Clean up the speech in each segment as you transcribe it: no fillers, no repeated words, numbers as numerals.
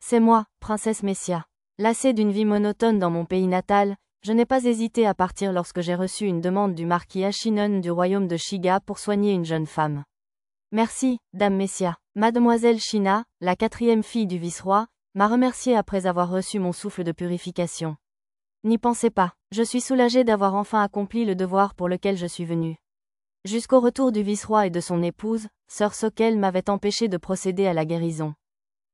C'est moi, princesse Messia. Lassée d'une vie monotone dans mon pays natal, je n'ai pas hésité à partir lorsque j'ai reçu une demande du marquis Ashinon du royaume de Shiga pour soigner une jeune femme. Merci, dame Messia. Mademoiselle Shina, la 4e fille du vice-roi, m'a remercié après avoir reçu mon souffle de purification. N'y pensez pas, je suis soulagée d'avoir enfin accompli le devoir pour lequel je suis venue. Jusqu'au retour du vice-roi et de son épouse, sœur Sokel m'avait empêché de procéder à la guérison.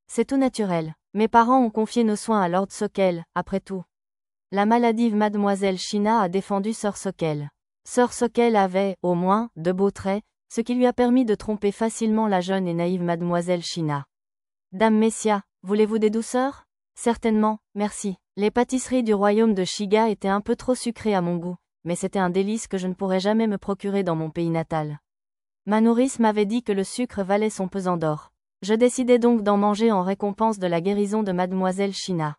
C'est tout naturel, mes parents ont confié nos soins à Lord Sokel, après tout. La maladive mademoiselle Shina a défendu sœur Sokel. Sœur Sokel avait, au moins, de beaux traits, ce qui lui a permis de tromper facilement la jeune et naïve mademoiselle Shina. Dame Messia, voulez-vous des douceurs? Certainement, merci. Les pâtisseries du royaume de Shiga étaient un peu trop sucrées à mon goût, mais c'était un délice que je ne pourrais jamais me procurer dans mon pays natal. Ma nourrice m'avait dit que le sucre valait son pesant d'or. Je décidai donc d'en manger en récompense de la guérison de mademoiselle Shina.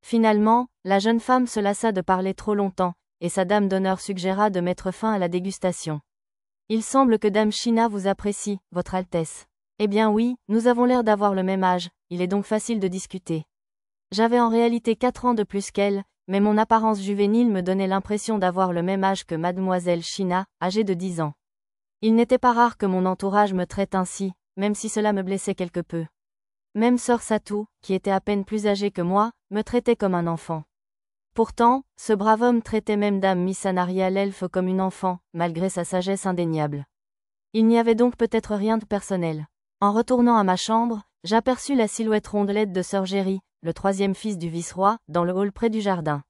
Finalement, la jeune femme se lassa de parler trop longtemps, et sa dame d'honneur suggéra de mettre fin à la dégustation. Il semble que dame Shina vous apprécie, votre Altesse. Eh bien oui, nous avons l'air d'avoir le même âge, il est donc facile de discuter. J'avais en réalité 4 ans de plus qu'elle, mais mon apparence juvénile me donnait l'impression d'avoir le même âge que mademoiselle Shina, âgée de 10 ans. Il n'était pas rare que mon entourage me traite ainsi, même si cela me blessait quelque peu. Même sœur Satou, qui était à peine plus âgée que moi, me traitait comme un enfant. Pourtant, ce brave homme traitait même dame Missanaria l'elfe comme une enfant, malgré sa sagesse indéniable. Il n'y avait donc peut-être rien de personnel. En retournant à ma chambre, j'aperçus la silhouette rondelette de sœur Géry, le 3e fils du vice-roi, dans le hall près du jardin.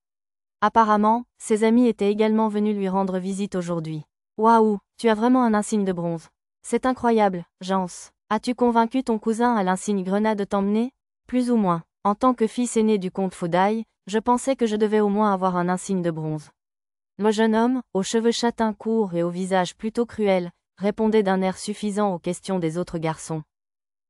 Apparemment, ses amis étaient également venus lui rendre visite aujourd'hui. Waouh, tu as vraiment un insigne de bronze. C'est incroyable, Jans. As-tu convaincu ton cousin à l'insigne grenade de t'emmener? Plus ou moins. En tant que fils aîné du comte Foudaï, je pensais que je devais au moins avoir un insigne de bronze. Le jeune homme, aux cheveux châtains courts et au visage plutôt cruel, répondait d'un air suffisant aux questions des autres garçons.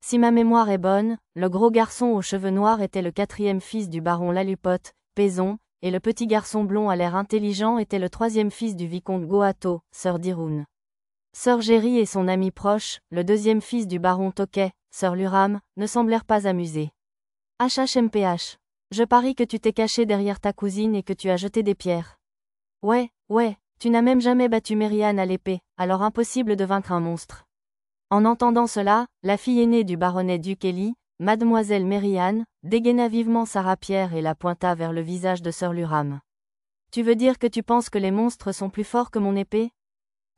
Si ma mémoire est bonne, le gros garçon aux cheveux noirs était le 4e fils du baron Lalupote, Pézon, et le petit garçon blond à l'air intelligent était le 3e fils du vicomte Goato, sœur d'Irun. Sœur Géry et son ami proche, le 2e fils du baron Toquet, sœur Luram, ne semblèrent pas amusés. HHMPH. Je parie que tu t'es caché derrière ta cousine et que tu as jeté des pierres. Ouais, tu n'as même jamais battu Meriane à l'épée, alors impossible de vaincre un monstre. En entendant cela, la fille aînée du baronnet Dukelly, mademoiselle Meriane, dégaina vivement sa rapière et la pointa vers le visage de sœur Luram. Tu veux dire que tu penses que les monstres sont plus forts que mon épée?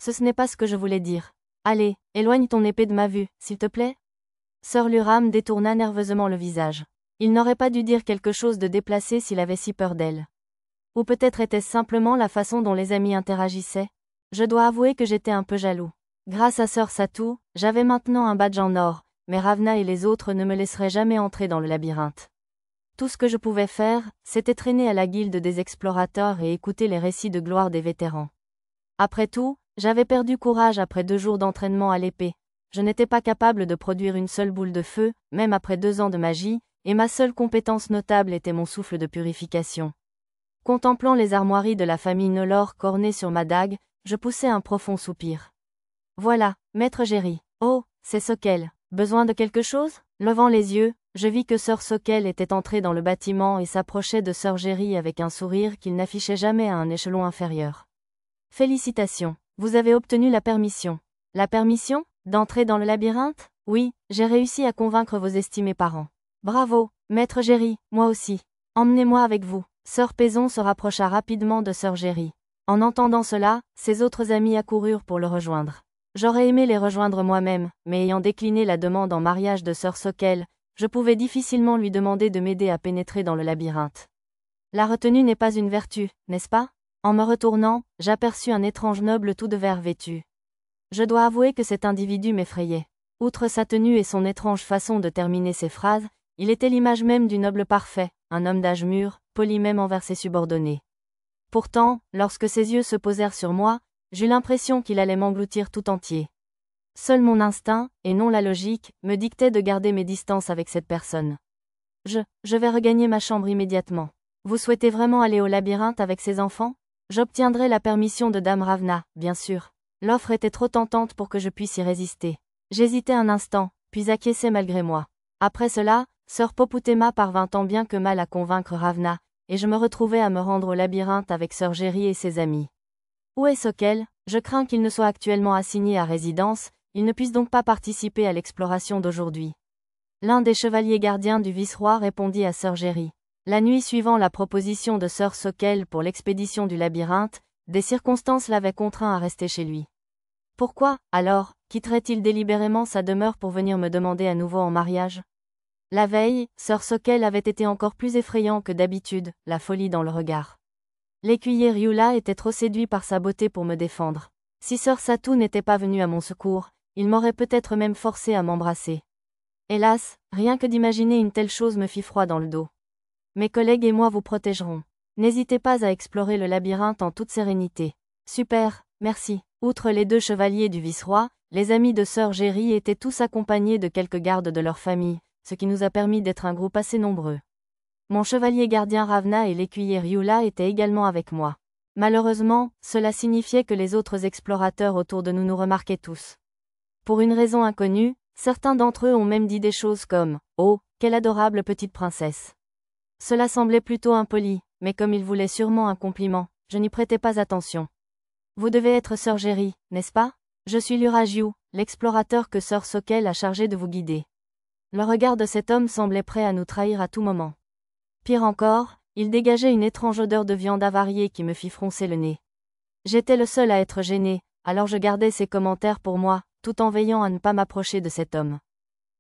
Ce n'est pas ce que je voulais dire. Allez, éloigne ton épée de ma vue, s'il te plaît. Sœur Luram détourna nerveusement le visage. Il n'aurait pas dû dire quelque chose de déplacé s'il avait si peur d'elle. Ou peut-être était-ce simplement la façon dont les amis interagissaient? Je dois avouer que j'étais un peu jaloux. Grâce à sœur Satou, j'avais maintenant un badge en or, mais Ravna et les autres ne me laisseraient jamais entrer dans le labyrinthe. Tout ce que je pouvais faire, c'était traîner à la guilde des explorateurs et écouter les récits de gloire des vétérans. Après tout, j'avais perdu courage après 2 jours d'entraînement à l'épée. Je n'étais pas capable de produire une seule boule de feu, même après 2 ans de magie, et ma seule compétence notable était mon souffle de purification. Contemplant les armoiries de la famille Nolor cornées sur ma dague, je poussai un profond soupir. Voilà, maître Géry. Oh, c'est Sokel. Besoin de quelque chose? Levant les yeux, je vis que sœur Sokel était entrée dans le bâtiment et s'approchait de sœur Géry avec un sourire qu'il n'affichait jamais à un échelon inférieur. Félicitations, vous avez obtenu la permission. La permission? D'entrer dans le labyrinthe? Oui, j'ai réussi à convaincre vos estimés parents. Bravo, maître Géry, moi aussi. Emmenez-moi avec vous. Sœur Pézon se rapprocha rapidement de sœur Géry. En entendant cela, ses autres amis accoururent pour le rejoindre. J'aurais aimé les rejoindre moi-même, mais ayant décliné la demande en mariage de sœur Sokel, je pouvais difficilement lui demander de m'aider à pénétrer dans le labyrinthe. La retenue n'est pas une vertu, n'est-ce pas? En me retournant, j'aperçus un étrange noble tout de vert vêtu. Je dois avouer que cet individu m'effrayait. Outre sa tenue et son étrange façon de terminer ses phrases, il était l'image même du noble parfait, un homme d'âge mûr, poli même envers ses subordonnés. Pourtant, lorsque ses yeux se posèrent sur moi, j'eus l'impression qu'il allait m'engloutir tout entier. Seul mon instinct, et non la logique, me dictait de garder mes distances avec cette personne. Je vais regagner ma chambre immédiatement. Vous souhaitez vraiment aller au labyrinthe avec ces enfants? J'obtiendrai la permission de dame Ravna, bien sûr. L'offre était trop tentante pour que je puisse y résister. J'hésitai un instant, puis acquiesçai malgré moi. Après cela, Sœur Poputema parvint tant bien que mal à convaincre Ravna, et je me retrouvai à me rendre au labyrinthe avec Sœur Jerry et ses amis. Où est Sokel? Je crains qu'il ne soit actuellement assigné à résidence, il ne puisse donc pas participer à l'exploration d'aujourd'hui. L'un des chevaliers gardiens du vice-roi répondit à Sœur Jerry. La nuit suivant la proposition de Sœur Sokel pour l'expédition du labyrinthe, des circonstances l'avaient contraint à rester chez lui. Pourquoi, alors, quitterait-il délibérément sa demeure pour venir me demander à nouveau en mariage? La veille, Sœur Sokel avait été encore plus effrayant que d'habitude, la folie dans le regard. L'écuyer Ryula était trop séduit par sa beauté pour me défendre. Si Sœur Satou n'était pas venue à mon secours, il m'aurait peut-être même forcé à m'embrasser. Hélas, rien que d'imaginer une telle chose me fit froid dans le dos. Mes collègues et moi vous protégerons. N'hésitez pas à explorer le labyrinthe en toute sérénité. Super, merci. Outre les 2 chevaliers du vice-roi, les amis de Sœur Jerry étaient tous accompagnés de quelques gardes de leur famille, ce qui nous a permis d'être un groupe assez nombreux. Mon chevalier gardien Ravna et l'écuyer Ryula étaient également avec moi. Malheureusement, cela signifiait que les autres explorateurs autour de nous remarquaient tous. Pour une raison inconnue, certains d'entre eux ont même dit des choses comme « Oh, quelle adorable petite princesse !» Cela semblait plutôt impoli, mais comme ils voulaient sûrement un compliment, je n'y prêtais pas attention. Vous devez être Sœur Jerry, n'est-ce pas? Je suis Luragiu, l'explorateur que Sœur Sokel a chargé de vous guider. Le regard de cet homme semblait prêt à nous trahir à tout moment. Pire encore, il dégageait une étrange odeur de viande avariée qui me fit froncer le nez. J'étais le seul à être gêné, alors je gardais ses commentaires pour moi, tout en veillant à ne pas m'approcher de cet homme.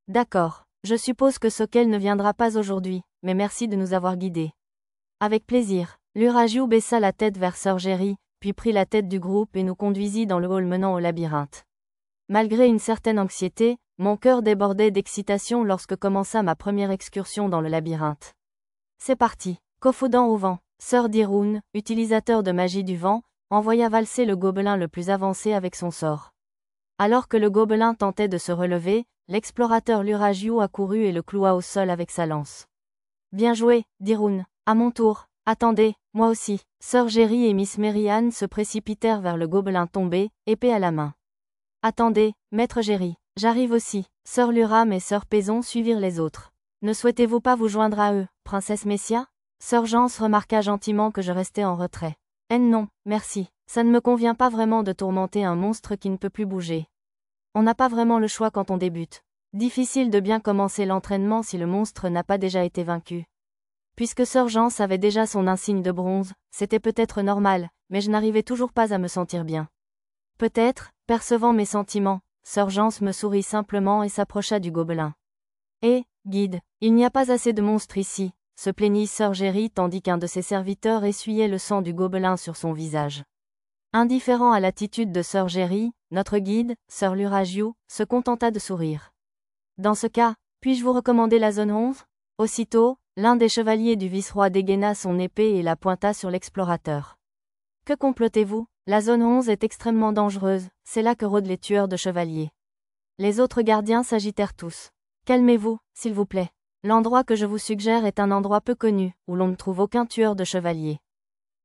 D'accord, je suppose que Sokel ne viendra pas aujourd'hui, mais merci de nous avoir guidés. Avec plaisir, Luragiu baissa la tête vers Sœur Jerry, puis prit la tête du groupe et nous conduisit dans le hall menant au labyrinthe. Malgré une certaine anxiété, mon cœur débordait d'excitation lorsque commença ma première excursion dans le labyrinthe. C'est parti. Kofudan au vent. Sœur Dirun, utilisateur de magie du vent, envoya valser le gobelin le plus avancé avec son sort. Alors que le gobelin tentait de se relever, l'explorateur Luragiu accourut et le cloua au sol avec sa lance. Bien joué, Dirun. À mon tour. Attendez, moi aussi. Sœur Jerry et Miss Mary-Ann se précipitèrent vers le gobelin tombé, épée à la main. Attendez, Maître Jerry. J'arrive aussi. Sœur Luram et Sœur Paison suivirent les autres. Ne souhaitez-vous pas vous joindre à eux, Princesse Messia? Sœur Jance remarqua gentiment que je restais en retrait. Non, merci. Ça ne me convient pas vraiment de tourmenter un monstre qui ne peut plus bouger. On n'a pas vraiment le choix quand on débute. Difficile de bien commencer l'entraînement si le monstre n'a pas déjà été vaincu. Puisque Sœur Jance avait déjà son insigne de bronze, c'était peut-être normal, mais je n'arrivais toujours pas à me sentir bien. Peut-être, percevant mes sentiments, Sœur Jance me sourit simplement et s'approcha du gobelin. Guide, il n'y a pas assez de monstres ici, se plaignit Sœur Jerry tandis qu'un de ses serviteurs essuyait le sang du gobelin sur son visage. Indifférent à l'attitude de Sœur Jerry, notre guide, Sœur Luragiu, se contenta de sourire. Dans ce cas, puis-je vous recommander la zone 11? Aussitôt, l'un des chevaliers du vice-roi dégaina son épée et la pointa sur l'explorateur. Que complotez-vous? La zone 11 est extrêmement dangereuse, c'est là que rôdent les tueurs de chevaliers. Les autres gardiens s'agitèrent tous. Calmez-vous, s'il vous plaît. L'endroit que je vous suggère est un endroit peu connu, où l'on ne trouve aucun tueur de chevaliers.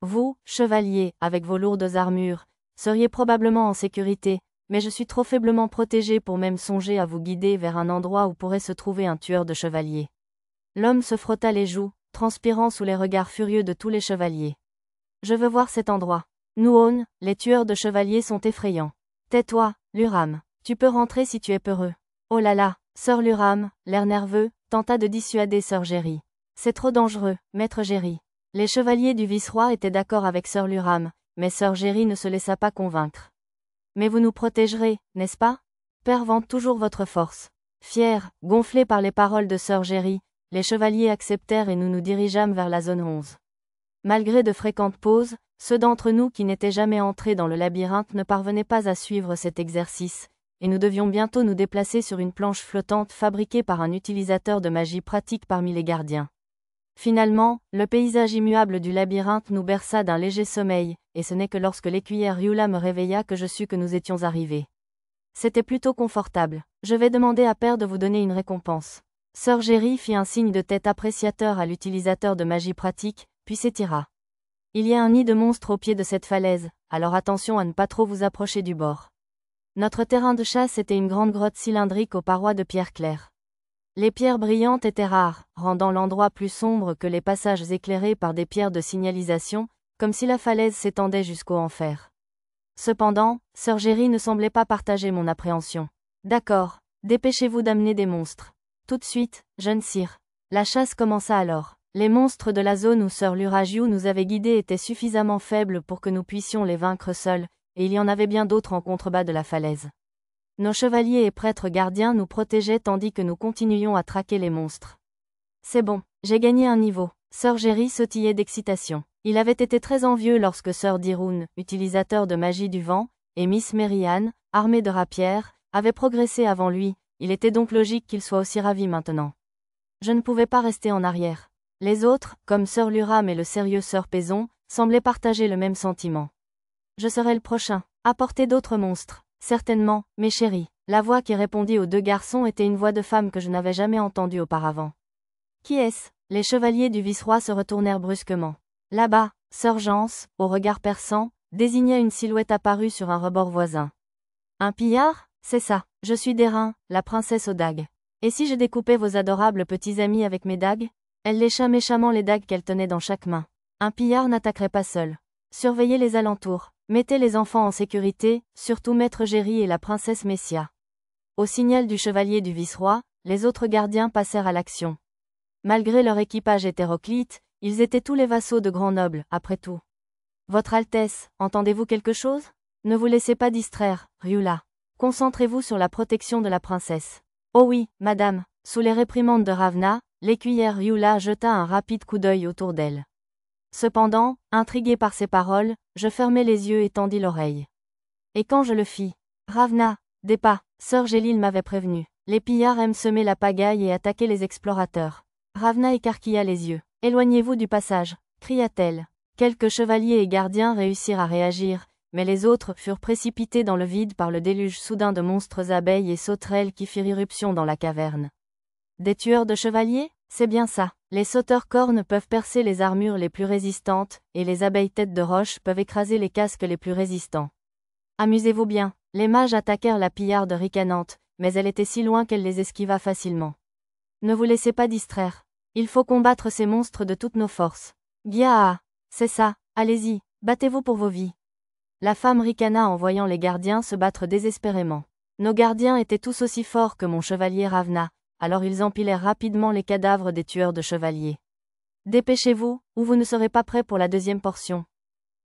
Vous, chevalier, avec vos lourdes armures, seriez probablement en sécurité, mais je suis trop faiblement protégé pour même songer à vous guider vers un endroit où pourrait se trouver un tueur de chevaliers. L'homme se frotta les joues, transpirant sous les regards furieux de tous les chevaliers. Je veux voir cet endroit. Nuon, les tueurs de chevaliers sont effrayants. Tais-toi, Luram. Tu peux rentrer si tu es peureux. Oh là là, Sœur Luram, l'air nerveux, tenta de dissuader Sœur Jerry. C'est trop dangereux, Maître Jerry. Les chevaliers du vice-roi étaient d'accord avec Sœur Luram, mais Sœur Jerry ne se laissa pas convaincre. Mais vous nous protégerez, n'est-ce pas? Père vante toujours votre force. Fiers, gonflés par les paroles de Sœur Jerry, les chevaliers acceptèrent et nous nous dirigeâmes vers la zone 11. Malgré de fréquentes pauses, ceux d'entre nous qui n'étaient jamais entrés dans le labyrinthe ne parvenaient pas à suivre cet exercice, et nous devions bientôt nous déplacer sur une planche flottante fabriquée par un utilisateur de magie pratique parmi les gardiens. Finalement, le paysage immuable du labyrinthe nous berça d'un léger sommeil, et ce n'est que lorsque l'écuyère Ryula me réveilla que je sus que nous étions arrivés. C'était plutôt confortable. Je vais demander à Père de vous donner une récompense. Sœur Jerry fit un signe de tête appréciateur à l'utilisateur de magie pratique, puis s'étira. Il y a un nid de monstres au pied de cette falaise, alors attention à ne pas trop vous approcher du bord. Notre terrain de chasse était une grande grotte cylindrique aux parois de pierre claire. Les pierres brillantes étaient rares, rendant l'endroit plus sombre que les passages éclairés par des pierres de signalisation, comme si la falaise s'étendait jusqu'au enfer. Cependant, Sir Jerry ne semblait pas partager mon appréhension. D'accord, dépêchez-vous d'amener des monstres. Tout de suite, jeune sire. La chasse commença alors. Les monstres de la zone où Sir Luragiu nous avait guidés étaient suffisamment faibles pour que nous puissions les vaincre seuls, et il y en avait bien d'autres en contrebas de la falaise. Nos chevaliers et prêtres gardiens nous protégeaient tandis que nous continuions à traquer les monstres. C'est bon, j'ai gagné un niveau. Sir Jerry sautillait d'excitation. Il avait été très envieux lorsque Sir Dirun, utilisateur de magie du vent, et Miss Mary-Anne, armée de rapières, avaient progressé avant lui, il était donc logique qu'il soit aussi ravi maintenant. Je ne pouvais pas rester en arrière. Les autres, comme Sir Luram et le sérieux Sir Pezon, semblaient partager le même sentiment. Je serai le prochain. Apportez d'autres monstres. Certainement, mes chéris. La voix qui répondit aux deux garçons était une voix de femme que je n'avais jamais entendue auparavant. Qui est-ce? Les chevaliers du vice-roi se retournèrent brusquement. Là-bas, Sir Jans, au regard perçant, désigna une silhouette apparue sur un rebord voisin. Un pillard? C'est ça. Je suis Dairain, la princesse aux dagues. Et si je découpais vos adorables petits amis avec mes dagues? Elle lécha méchamment les dagues qu'elle tenait dans chaque main. Un pillard n'attaquerait pas seul. Surveillez les alentours. Mettez les enfants en sécurité, surtout Maître Jerry et la princesse Messia. Au signal du chevalier du vice-roi, les autres gardiens passèrent à l'action. Malgré leur équipage hétéroclite, ils étaient tous les vassaux de grands nobles, après tout. Votre Altesse, entendez-vous quelque chose? Ne vous laissez pas distraire, Ryula. Concentrez-vous sur la protection de la princesse. Oh oui, madame. Sous les réprimandes de Ravna, l'écuyère Ryula jeta un rapide coup d'œil autour d'elle. Cependant, intrigué par ces paroles, je fermai les yeux et tendis l'oreille. Et quand je le fis, Ravna, des pas, Sir Gélil m'avait prévenu. Les pillards aiment semer la pagaille et attaquer les explorateurs. Ravna écarquilla les yeux. Éloignez-vous du passage, cria-t-elle. Quelques chevaliers et gardiens réussirent à réagir, mais les autres furent précipités dans le vide par le déluge soudain de monstres abeilles et sauterelles qui firent irruption dans la caverne. Des tueurs de chevaliers? C'est bien ça. Les sauteurs cornes peuvent percer les armures les plus résistantes, et les abeilles têtes de roche peuvent écraser les casques les plus résistants. Amusez-vous bien, les mages attaquèrent la pillarde ricanante, mais elle était si loin qu'elle les esquiva facilement. Ne vous laissez pas distraire. Il faut combattre ces monstres de toutes nos forces. Giaa! C'est ça, allez-y, battez-vous pour vos vies. La femme ricana en voyant les gardiens se battre désespérément. Nos gardiens étaient tous aussi forts que mon chevalier Ravna, alors ils empilèrent rapidement les cadavres des tueurs de chevaliers. Dépêchez-vous, ou vous ne serez pas prêts pour la deuxième portion.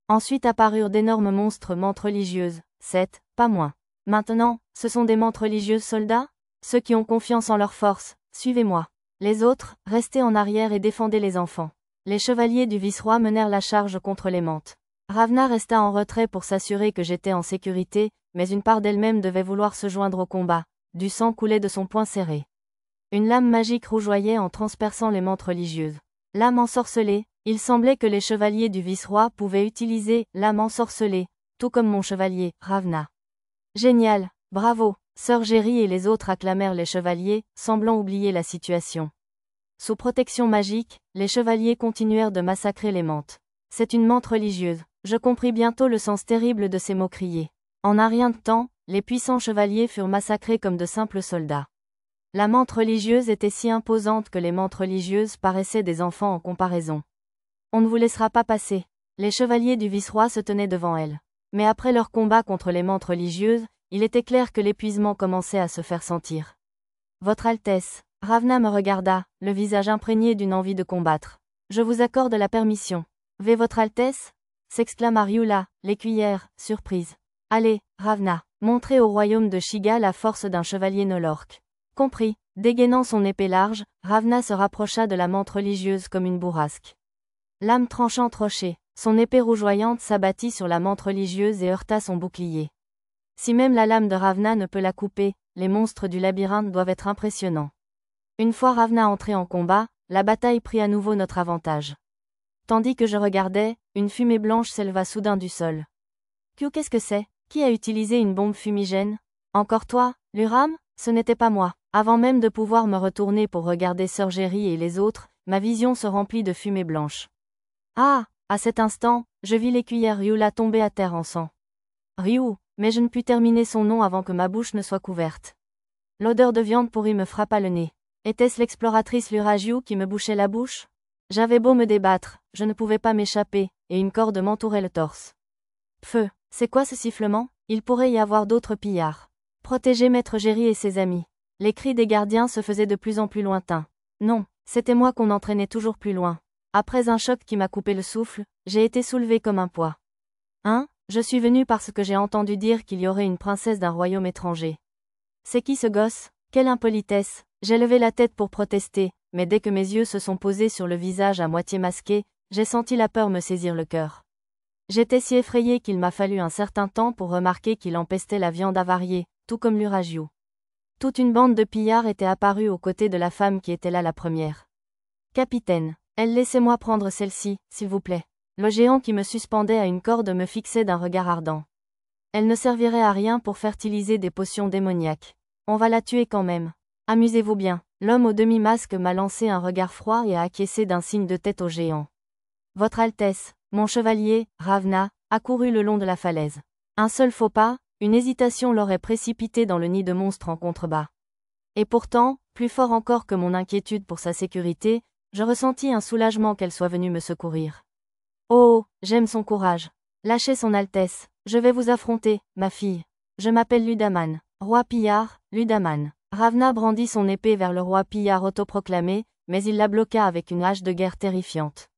Ensuite apparurent d'énormes monstres mantes religieuses, 7, pas moins. Maintenant, ce sont des mantes religieuses soldats? Ceux qui ont confiance en leur force, suivez-moi. Les autres, restez en arrière et défendez les enfants. Les chevaliers du vice-roi menèrent la charge contre les mantes. Ravna resta en retrait pour s'assurer que j'étais en sécurité, mais une part d'elle-même devait vouloir se joindre au combat. Du sang coulait de son poing serré. Une lame magique rougeoyait en transperçant les mantes religieuses. Lame ensorcelée, il semblait que les chevaliers du vice-roi pouvaient utiliser lame ensorcelée, tout comme mon chevalier, Ravna. Génial, bravo, Sir Jerry et les autres acclamèrent les chevaliers, semblant oublier la situation. Sous protection magique, les chevaliers continuèrent de massacrer les mantes. C'est une mante religieuse. Je compris bientôt le sens terrible de ces mots criés. En un rien de temps, les puissants chevaliers furent massacrés comme de simples soldats. La mante religieuse était si imposante que les mantes religieuses paraissaient des enfants en comparaison. On ne vous laissera pas passer. Les chevaliers du vice-roi se tenaient devant elle. Mais après leur combat contre les mantes religieuses, il était clair que l'épuisement commençait à se faire sentir. Votre Altesse, Ravna me regarda, le visage imprégné d'une envie de combattre. Je vous accorde la permission. Vé votre Altesse? S'exclama Ryula, l'écuyère, surprise. Allez, Ravna, montrez au royaume de Shiga la force d'un chevalier nolorque. Compris. Dégainant son épée large, Ravna se rapprocha de la mante religieuse comme une bourrasque. Lame tranchante rocher, son épée rougeoyante s'abattit sur la mante religieuse et heurta son bouclier. Si même la lame de Ravna ne peut la couper, les monstres du labyrinthe doivent être impressionnants. Une fois Ravna entré en combat, la bataille prit à nouveau notre avantage. Tandis que je regardais, une fumée blanche s'éleva soudain du sol. Qu'est-ce que c'est? Qui a utilisé une bombe fumigène? Encore toi, Luram? Ce n'était pas moi. Avant même de pouvoir me retourner pour regarder Sir Jerry et les autres, ma vision se remplit de fumée blanche. Ah! À cet instant, je vis l'écuyère Ryula tomber à terre en sang. Ryu, mais je ne pus terminer son nom avant que ma bouche ne soit couverte. L'odeur de viande pourrie me frappa le nez. Était-ce l'exploratrice Luragiu qui me bouchait la bouche? J'avais beau me débattre, je ne pouvais pas m'échapper, et une corde m'entourait le torse. Feu, c'est quoi ce sifflement? Il pourrait y avoir d'autres pillards. Protéger Maître Géry et ses amis. Les cris des gardiens se faisaient de plus en plus lointains. Non, c'était moi qu'on entraînait toujours plus loin. Après un choc qui m'a coupé le souffle, j'ai été soulevé comme un poids. Hein? Je suis venu parce que j'ai entendu dire qu'il y aurait une princesse d'un royaume étranger. C'est qui ce gosse? Quelle impolitesse! J'ai levé la tête pour protester, mais dès que mes yeux se sont posés sur le visage à moitié masqué, j'ai senti la peur me saisir le cœur. J'étais si effrayé qu'il m'a fallu un certain temps pour remarquer qu'il empestait la viande avariée, tout comme Luragiu. Toute une bande de pillards était apparue aux côtés de la femme qui était là la première. Capitaine, laissez-moi prendre celle-ci, s'il vous plaît. Le géant qui me suspendait à une corde me fixait d'un regard ardent. Elle ne servirait à rien pour fertiliser des potions démoniaques. On va la tuer quand même. Amusez-vous bien. L'homme au demi-masque m'a lancé un regard froid et a acquiescé d'un signe de tête au géant. Votre Altesse, mon chevalier, Ravna, a couru le long de la falaise. Un seul faux pas, une hésitation l'aurait précipité dans le nid de monstres en contrebas. Et pourtant, plus fort encore que mon inquiétude pour sa sécurité, je ressentis un soulagement qu'elle soit venue me secourir. Oh, j'aime son courage. Lâchez son Altesse, je vais vous affronter, ma fille. Je m'appelle Ludaman, roi pillard, Ludaman. Ravna brandit son épée vers le roi pillard autoproclamé, mais il la bloqua avec une hache de guerre terrifiante.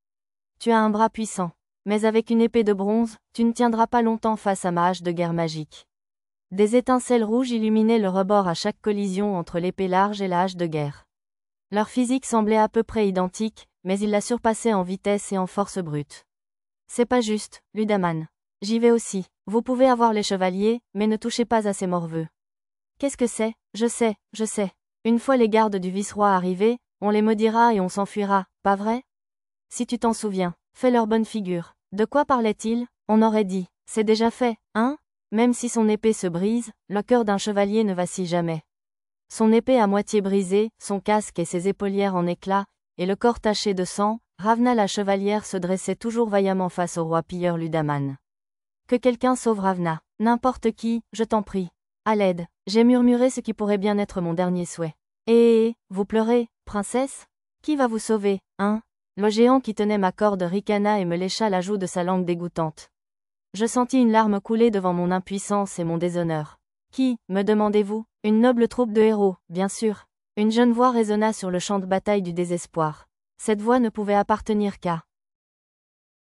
Tu as un bras puissant. Mais avec une épée de bronze, tu ne tiendras pas longtemps face à ma hache de guerre magique. Des étincelles rouges illuminaient le rebord à chaque collision entre l'épée large et la hache de guerre. Leur physique semblait à peu près identique, mais ils la surpassaient en vitesse et en force brute. C'est pas juste, Ludaman. J'y vais aussi. Vous pouvez avoir les chevaliers, mais ne touchez pas à ces morveux. Qu'est-ce que c'est? Je sais, je sais. Une fois les gardes du vice-roi arrivés, on les maudira et on s'enfuira, pas vrai? Si tu t'en souviens, fais leur bonne figure. De quoi parlait-il? On aurait dit, c'est déjà fait, hein? Même si son épée se brise, le cœur d'un chevalier ne vacille jamais. Son épée à moitié brisée, son casque et ses épaulières en éclats, et le corps taché de sang, Ravna la chevalière se dressait toujours vaillamment face au roi pilleur Ludaman. Que quelqu'un sauve Ravna, n'importe qui, je t'en prie. À l'aide, j'ai murmuré ce qui pourrait bien être mon dernier souhait. Vous pleurez, princesse? Qui va vous sauver, hein? Le géant qui tenait ma corde ricana et me lécha la joue de sa langue dégoûtante. Je sentis une larme couler devant mon impuissance et mon déshonneur. Qui, me demandez-vous? Une noble troupe de héros, bien sûr. Une jeune voix résonna sur le champ de bataille du désespoir. Cette voix ne pouvait appartenir qu'à